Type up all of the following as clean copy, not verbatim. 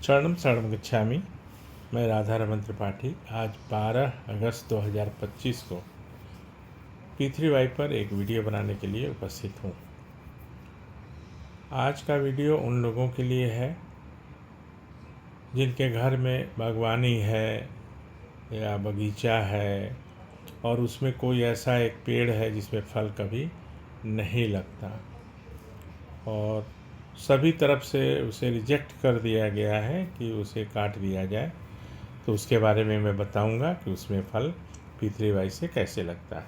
शरणम शरणम गच्छामि। मैं राधा रमन त्रिपाठी आज 12 अगस्त 2025 को P3Y पर एक वीडियो बनाने के लिए उपस्थित हूँ। आज का वीडियो उन लोगों के लिए है जिनके घर में बागवानी है या बगीचा है और उसमें कोई ऐसा एक पेड़ है जिसमें फल कभी नहीं लगता और सभी तरफ से उसे रिजेक्ट कर दिया गया है कि उसे काट दिया जाए। तो उसके बारे में मैं बताऊंगा कि उसमें फल P3Y से कैसे लगता है,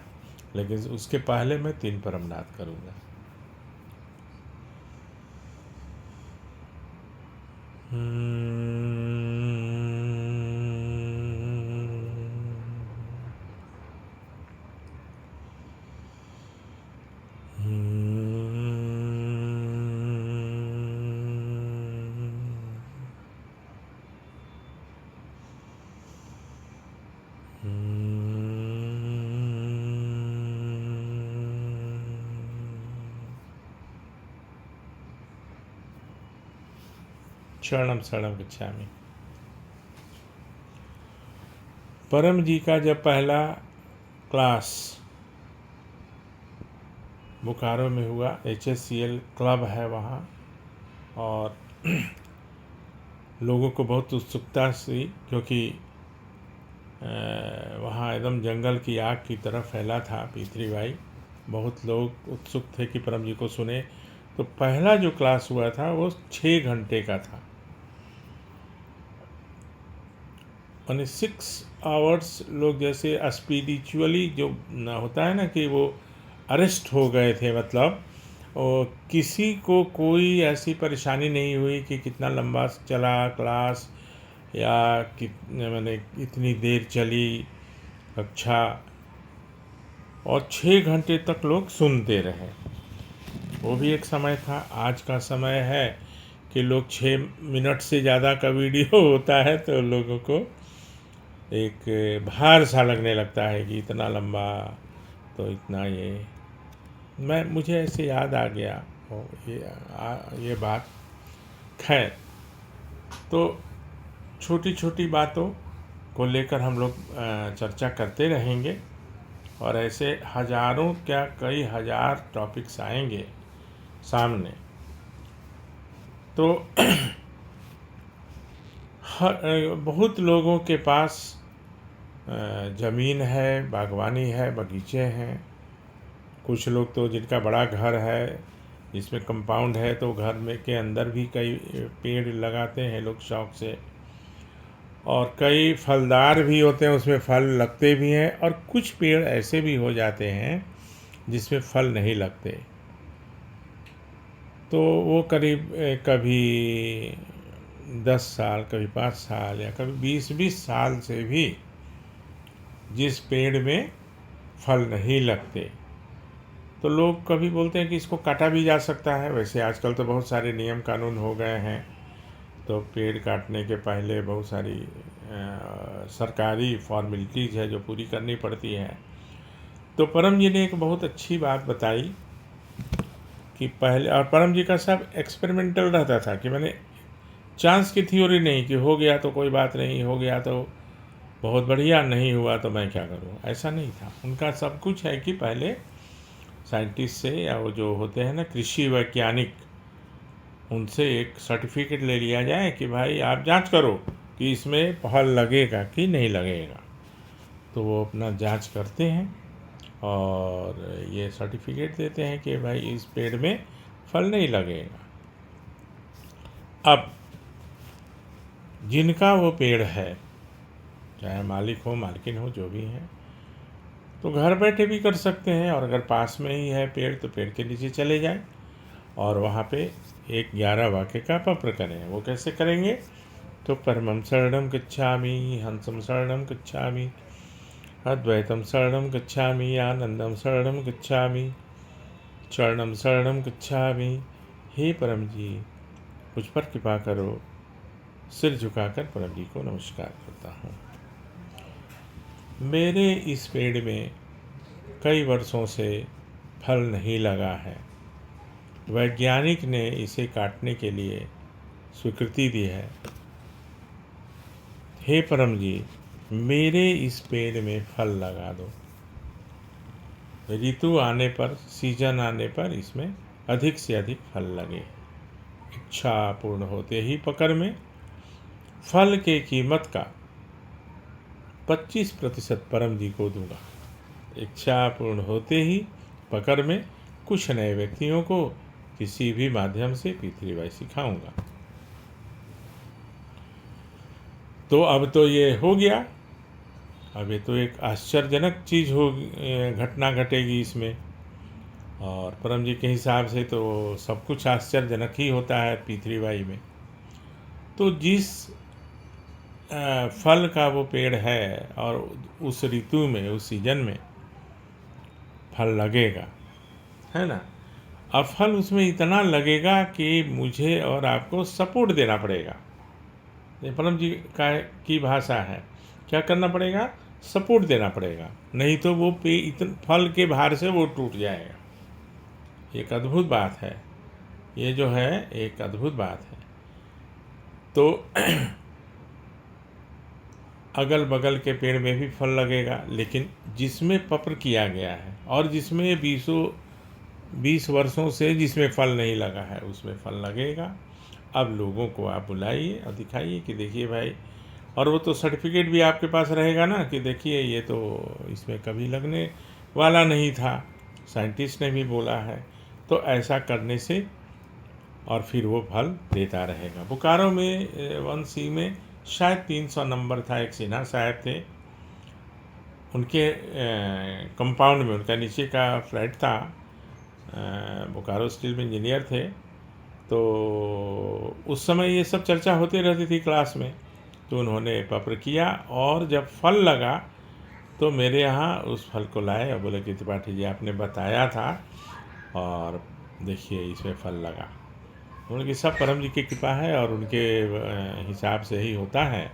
लेकिन उसके पहले मैं 3 परमनाथ करूंगा। शरणम शरणम गच्छामि। परम जी का जब पहला क्लास बोकारो में हुआ, HSCL क्लब है वहाँ, और लोगों को बहुत उत्सुकता सी, क्योंकि वहाँ एकदम जंगल की आग की तरह फैला था P3Y। बहुत लोग उत्सुक थे कि परम जी को सुने। तो पहला जो क्लास हुआ था वो 6 घंटे का था, यानी 6 आवर्स। लोग जैसे स्पिरिचुअली जो होता है ना कि वो अरेस्ट हो गए थे, मतलब और किसी को कोई ऐसी परेशानी नहीं हुई कि कितना लंबा चला क्लास या मैंने इतनी देर चली कक्षा, और 6 घंटे तक लोग सुनते रहे। वो भी एक समय था। आज का समय है कि लोग 6 मिनट से ज़्यादा का वीडियो होता है तो लोगों को एक भार सा लगने लगता है कि इतना लंबा, तो इतना मुझे ऐसे याद आ गया ये बात। खैर, तो छोटी छोटी बातों को लेकर हम लोग चर्चा करते रहेंगे और ऐसे हजारों क्या कई हजार टॉपिक्स आएंगे सामने। तो बहुत लोगों के पास ज़मीन है, बागवानी है, बगीचे हैं। कुछ लोग तो जिनका बड़ा घर है जिसमें कंपाउंड है, तो घर में के अंदर भी कई पेड़ लगाते हैं लोग शौक से, और कई फलदार भी होते हैं, उसमें फल लगते भी हैं। और कुछ पेड़ ऐसे भी हो जाते हैं जिसमें फल नहीं लगते, तो वो करीब कभी 10 साल, कभी 5 साल या कभी 20-20 साल से भी जिस पेड़ में फल नहीं लगते, तो लोग कभी बोलते हैं कि इसको काटा भी जा सकता है। वैसे आजकल तो बहुत सारे नियम कानून हो गए हैं, तो पेड़ काटने के पहले बहुत सारी सरकारी फॉर्मेलिटीज़ है जो पूरी करनी पड़ती है। तो परम जी ने एक बहुत अच्छी बात बताई कि पहले, और परम जी का सब एक्सपेरिमेंटल रहता था कि मैंने चांस की थ्योरी नहीं कि हो गया तो कोई बात नहीं, हो गया तो बहुत बढ़िया, नहीं हुआ तो मैं क्या करूं, ऐसा नहीं था उनका। सब कुछ है कि पहले साइंटिस्ट से या वो जो होते हैं ना कृषि वैज्ञानिक, उनसे एक सर्टिफिकेट ले लिया जाए कि भाई आप जांच करो कि इसमें फल लगेगा कि नहीं लगेगा। तो वो अपना जांच करते हैं और ये सर्टिफिकेट देते हैं कि भाई इस पेड़ में फल नहीं लगेगा। अब जिनका वो पेड़ है, चाहे मालिक हो मालकिन हो जो भी है, तो घर बैठे भी कर सकते हैं। और अगर पास में ही है पेड़ तो पेड़ के नीचे चले जाएं और वहाँ पे एक 11 वाक्य का पत्र करें। वो कैसे करेंगे? तो परमं शरणं गच्छामि, हंसं शरणं गच्छामि, अद्वैतम शरणं गच्छामि, आनंदम शरणं गच्छामि, शरणं शरणं गच्छामि। हे परम जी, मुझ पर कृपा करो। सिर झुकाकर परम जी को नमस्कार करता हूँ। मेरे इस पेड़ में कई वर्षों से फल नहीं लगा है। वैज्ञानिक ने इसे काटने के लिए स्वीकृति दी है, हे परम जी, मेरे इस पेड़ में फल लगा दो। ऋतु आने पर, सीजन आने पर इसमें अधिक से अधिक फल लगे। इच्छा पूर्ण होते ही पकड़ में फल के कीमत का 25% परम जी को दूंगा। इच्छा पूर्ण होते ही पकड़ में कुछ नए व्यक्तियों को किसी भी माध्यम से पितृवाई सिखाऊंगा। तो अब तो ये हो गया। अब ये तो एक आश्चर्यजनक चीज़ घटना घटेगी इसमें। और परम जी के हिसाब से तो सब कुछ आश्चर्यजनक ही होता है पितृवाई में। तो जिस फल का वो पेड़ है और उस ऋतु में, उस सीजन में फल लगेगा, है ना। अब फल उसमें इतना लगेगा कि मुझे और आपको सपोर्ट देना पड़ेगा। ये परम जी की भाषा है, क्या करना पड़ेगा? सपोर्ट देना पड़ेगा, नहीं तो वो फल के भार से वो टूट जाएगा। एक अद्भुत बात है ये, जो है एक अद्भुत बात है। तो अगल बगल के पेड़ में भी फल लगेगा, लेकिन जिसमें पत्र किया गया है और जिसमें 20 वर्षों से जिसमें फल नहीं लगा है उसमें फल लगेगा। अब लोगों को आप बुलाइए और दिखाइए कि देखिए भाई, और वो तो सर्टिफिकेट भी आपके पास रहेगा ना कि देखिए ये तो इसमें कभी लगने वाला नहीं था, साइंटिस्ट ने भी बोला है। तो ऐसा करने से और फिर वो फल देता रहेगा। बोकारो में 1C में शायद 300 नंबर था, एक सिन्हा साहब थे, उनके कंपाउंड में उनका नीचे का फ्लैट था। बोकारो स्टील में इंजीनियर थे। तो उस समय ये सब चर्चा होती रहती थी क्लास में। तो उन्होंने पत्र किया और जब फल लगा तो मेरे यहाँ उस फल को लाए और बोले कि त्रिपाठी जी आपने बताया था और देखिए इसमें फल लगा। उनकी सब परम जी की कृपा है और उनके हिसाब से ही होता है।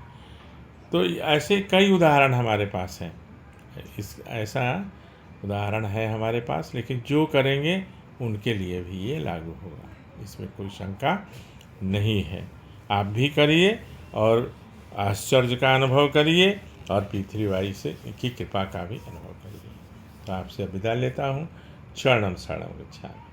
तो ऐसे कई उदाहरण हमारे पास हैं, ऐसा उदाहरण है हमारे पास। लेकिन जो करेंगे उनके लिए भी ये लागू होगा, इसमें कोई शंका नहीं है। आप भी करिए और आश्चर्य का अनुभव करिए और पितृवाई से की कृपा का भी अनुभव करिए। तो आपसे विदा लेता हूँ। शरणम शरणम गच्छामि।